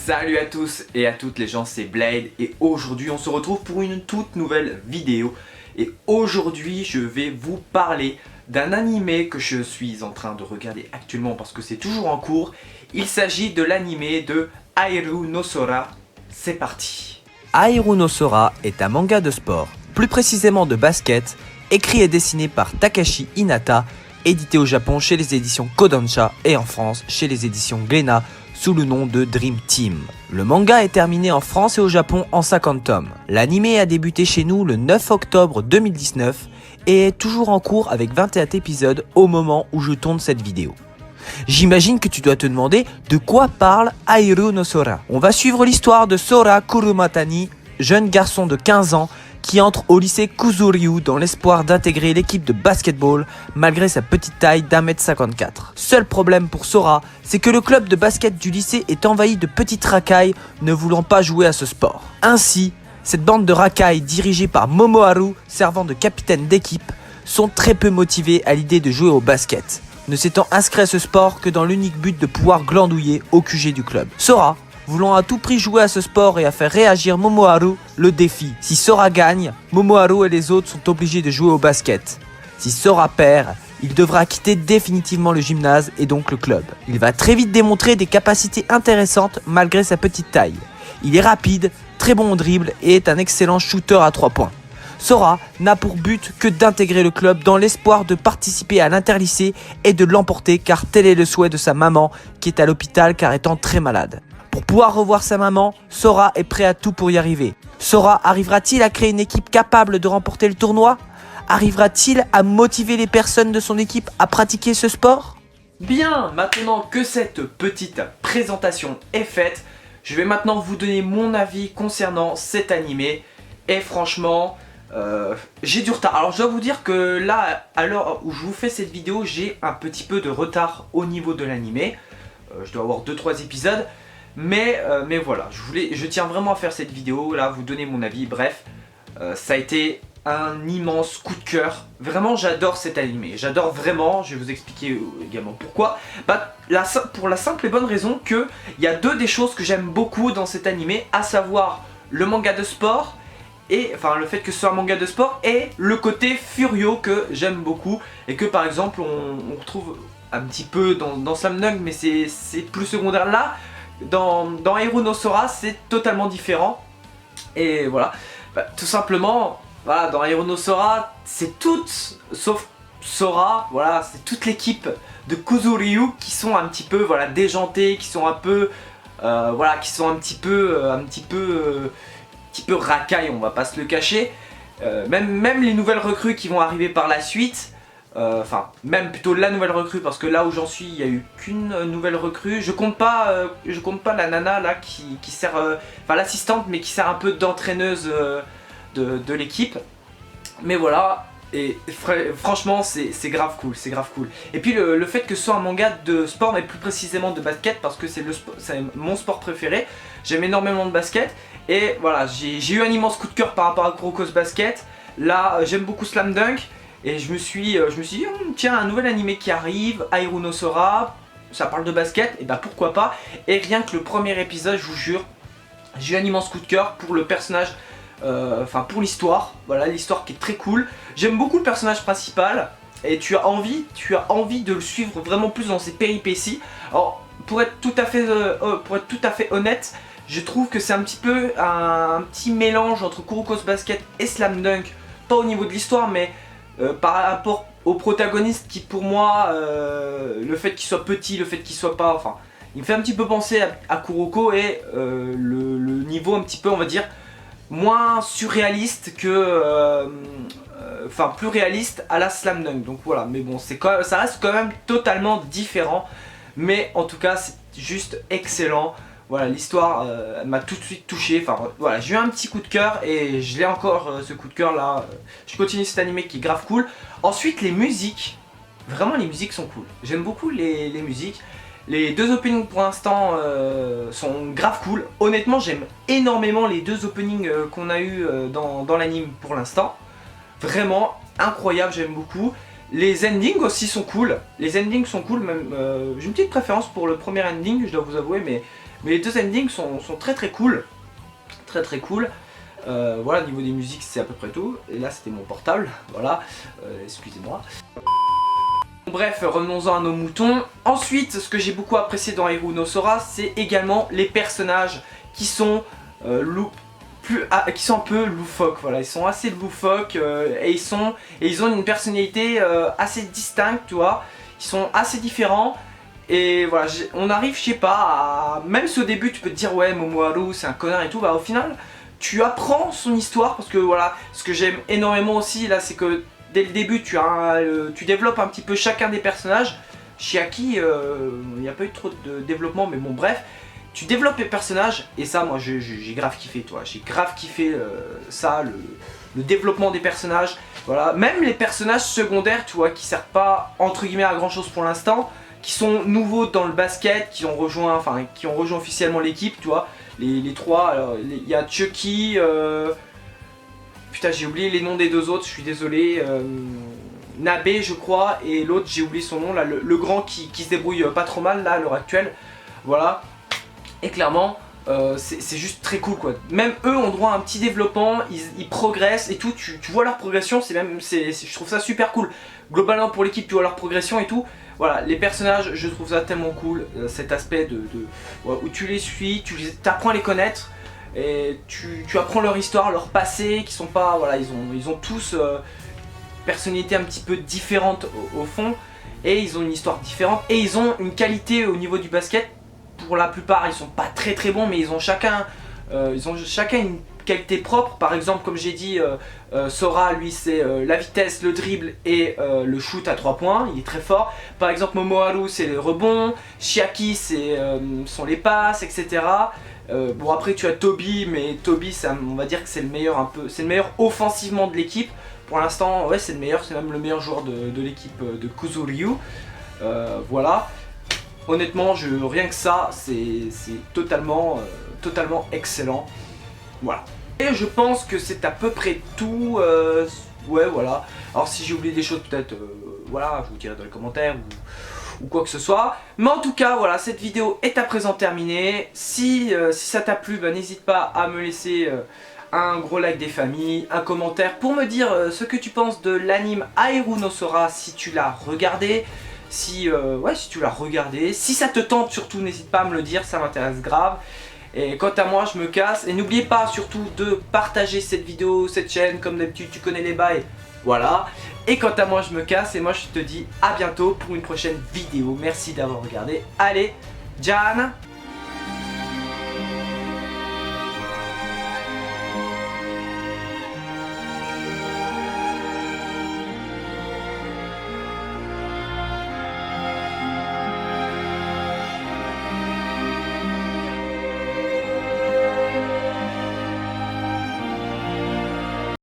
Salut à tous et à toutes les gens, c'est Blade et aujourd'hui on se retrouve pour une toute nouvelle vidéo. Et aujourd'hui je vais vous parler d'un animé que je suis en train de regarder actuellement parce que c'est toujours en cours. Il s'agit de l'animé de Aeru no Sora. C'est parti. Aeru no Sora est un manga de sport, plus précisément de basket, écrit et dessiné par Takashi Hinata, édité au Japon chez les éditions Kodansha et en France chez les éditions Glénat sous le nom de Dream Team. Le manga est terminé en France et au Japon en 50 tomes. L'animé a débuté chez nous le 9 octobre 2019 et est toujours en cours avec 21 épisodes au moment où je tourne cette vidéo. J'imagine que tu dois te demander de quoi parle Aeru no Sora. On va suivre l'histoire de Sora Kurumatani, jeune garçon de 15 ans qui entre au lycée Kuzuryu dans l'espoir d'intégrer l'équipe de basketball malgré sa petite taille d'1m54. Seul problème pour Sora, c'est que le club de basket du lycée est envahi de petites racailles ne voulant pas jouer à ce sport. Ainsi, cette bande de racailles dirigée par Momoharu, servant de capitaine d'équipe, sont très peu motivés à l'idée de jouer au basket, ne s'étant inscrits à ce sport que dans l'unique but de pouvoir glandouiller au QG du club. Sora, voulant à tout prix jouer à ce sport et à faire réagir Momoharu, le défie. Si Sora gagne, Momoharu et les autres sont obligés de jouer au basket. Si Sora perd, il devra quitter définitivement le gymnase et donc le club. Il va très vite démontrer des capacités intéressantes malgré sa petite taille. Il est rapide, très bon au dribble et est un excellent shooter à 3 points. Sora n'a pour but que d'intégrer le club dans l'espoir de participer à l'interlycée et de l'emporter car tel est le souhait de sa maman qui est à l'hôpital car étant très malade. Pour pouvoir revoir sa maman, Sora est prêt à tout pour y arriver. Sora arrivera-t-il à créer une équipe capable de remporter le tournoi? Arrivera-t-il à motiver les personnes de son équipe à pratiquer ce sport? Bien, maintenant que cette petite présentation est faite, je vais maintenant vous donner mon avis concernant cet animé. Et franchement, j'ai du retard. Alors je dois vous dire que là, à l'heure où je vous fais cette vidéo, j'ai un petit peu de retard au niveau de l'animé. Je dois avoir 2-3 épisodes. Mais voilà, je tiens vraiment à faire cette vidéo, là, vous donner mon avis, bref. Ça a été un immense coup de cœur. Vraiment, j'adore cet animé. J'adore vraiment, je vais vous expliquer également pourquoi. Pour la simple et bonne raison qu'il y a deux des choses que j'aime beaucoup dans cet animé, à savoir le manga de sport, enfin le fait que ce soit un manga de sport, et le côté Furio que j'aime beaucoup, et que par exemple on retrouve un petit peu dans Slam Dunk, mais c'est plus secondaire là. Dans Aeru no Sora, c'est totalement différent. Et voilà, tout simplement, voilà, dans Aeru no Sora, c'est toutes, sauf Sora, voilà, c'est toute l'équipe de Kuzuryu qui sont un petit peu, voilà, déjantés, qui sont un peu, voilà, qui sont un petit peu racailles, on va pas se le cacher. Même les nouvelles recrues qui vont arriver par la suite. Enfin, même plutôt la nouvelle recrue, parce que là où j'en suis, il n'y a eu qu'une nouvelle recrue. Je compte pas la nana là qui sert, enfin l'assistante, mais qui sert un peu d'entraîneuse de l'équipe. Mais voilà, et franchement c'est grave cool, c'est grave cool. Et puis le fait que ce soit un manga de sport, mais plus précisément de basket, parce que c'est mon sport préféré. J'aime énormément de basket, et voilà, j'ai eu un immense coup de cœur par rapport à Kuroko's Basket. Là, j'aime beaucoup Slam Dunk. Et je me suis dit, tiens, un nouvel animé qui arrive, Aeru no Sora, ça parle de basket, et bah pourquoi pas. Et rien que le premier épisode, je vous jure, j'ai eu un immense coup de cœur pour le personnage, enfin pour l'histoire, voilà, l'histoire qui est très cool. J'aime beaucoup le personnage principal, et tu as envie de le suivre vraiment plus dans ses péripéties. Alors, pour être tout à fait honnête, je trouve que c'est un petit peu un petit mélange entre Kuroko's Basket et Slam Dunk, pas au niveau de l'histoire, mais par rapport au protagoniste qui pour moi, le fait qu'il soit petit, le fait qu'il soit pas, enfin il me fait un petit peu penser à Kuroko, et le niveau un petit peu, on va dire, moins surréaliste que, enfin plus réaliste à la Slam Dunk. Donc voilà, mais bon, ça reste quand même totalement différent, mais en tout cas c'est juste excellent. Voilà, l'histoire m'a tout de suite touché. Enfin voilà, j'ai eu un petit coup de cœur et je l'ai encore, ce coup de cœur là. Je continue cet animé qui est grave cool. Ensuite, les musiques, vraiment les musiques sont cool. J'aime beaucoup les musiques. Les deux openings pour l'instant sont grave cool. Honnêtement, j'aime énormément les deux openings qu'on a eu dans l'anime pour l'instant. Vraiment incroyable, j'aime beaucoup. Les endings aussi sont cool. Les endings sont cool, même j'ai une petite préférence pour le premier ending, je dois vous avouer, mais Mais les deux endings sont très très cool. Très cool. Voilà, au niveau des musiques c'est à peu près tout. Et là c'était mon portable, voilà, excusez-moi. Bref, revenons-en à nos moutons. Ensuite, ce que j'ai beaucoup apprécié dans Hiru no Sora, c'est également les personnages qui sont qui sont un peu loufoques, voilà, ils sont assez loufoques et ils ont une personnalité assez distincte, tu vois. Ils sont assez différents. Et voilà, on arrive, je sais pas, même si au début tu peux te dire ouais, Momoharu c'est un connard et tout, bah au final tu apprends son histoire parce que voilà, ce que j'aime énormément aussi là, c'est que dès le début tu développes un petit peu chacun des personnages. Chiaki, il n'y a pas eu trop de développement, mais bon bref, tu développes les personnages et ça moi j'ai grave kiffé, toi, j'ai grave kiffé ça, le développement des personnages, voilà, même les personnages secondaires, tu vois, qui servent pas entre guillemets à grand chose pour l'instant, qui sont nouveaux dans le basket, qui ont rejoint officiellement l'équipe, tu vois, les trois. Alors il y a Chucky, putain j'ai oublié les noms des deux autres, je suis désolé, Nabe je crois, et l'autre j'ai oublié son nom, là, le grand qui se débrouille pas trop mal là à l'heure actuelle, voilà, et clairement c'est juste très cool quoi. Même eux ont droit à un petit développement, ils progressent et tout, tu vois leur progression, je trouve ça super cool. Globalement pour l'équipe tu vois leur progression et tout. Voilà, les personnages je trouve ça tellement cool, cet aspect où tu les suis, tu apprends à les connaître. Et tu apprends leur histoire, leur passé, qui sont pas, voilà, ils ont tous personnalité un petit peu différente au fond, et ils ont une histoire différente, et ils ont une qualité au niveau du basket. Pour la plupart ils sont pas très bons, mais ils ont chacun une qualité propre. Par exemple, comme j'ai dit, Sora lui c'est la vitesse, le dribble et le shoot à 3 points, il est très fort. Par exemple Momoharu c'est le rebond, Chiaki sont les passes, etc. Bon après tu as Toby, mais Toby on va dire que c'est le meilleur offensivement de l'équipe. Pour l'instant ouais c'est même le meilleur joueur de l'équipe de Kuzuryu. Voilà. Honnêtement rien que ça c'est totalement excellent. Voilà. Et je pense que c'est à peu près tout. Ouais voilà. Alors si j'ai oublié des choses peut-être voilà, je vous dirai dans les commentaires ou quoi que ce soit. Mais en tout cas voilà, cette vidéo est à présent terminée. Si ça t'a plu, bah, n'hésite pas à me laisser un gros like des familles, un commentaire pour me dire ce que tu penses de l'anime Hiru no Sora si tu l'as regardé. Si tu l'as regardé, si ça te tente surtout n'hésite pas à me le dire, ça m'intéresse grave. Et quant à moi je me casse, et n'oubliez pas surtout de partager cette vidéo, cette chaîne, comme d'habitude tu connais les bails, voilà. Et quant à moi je me casse et moi je te dis à bientôt pour une prochaine vidéo, merci d'avoir regardé, allez, Jan.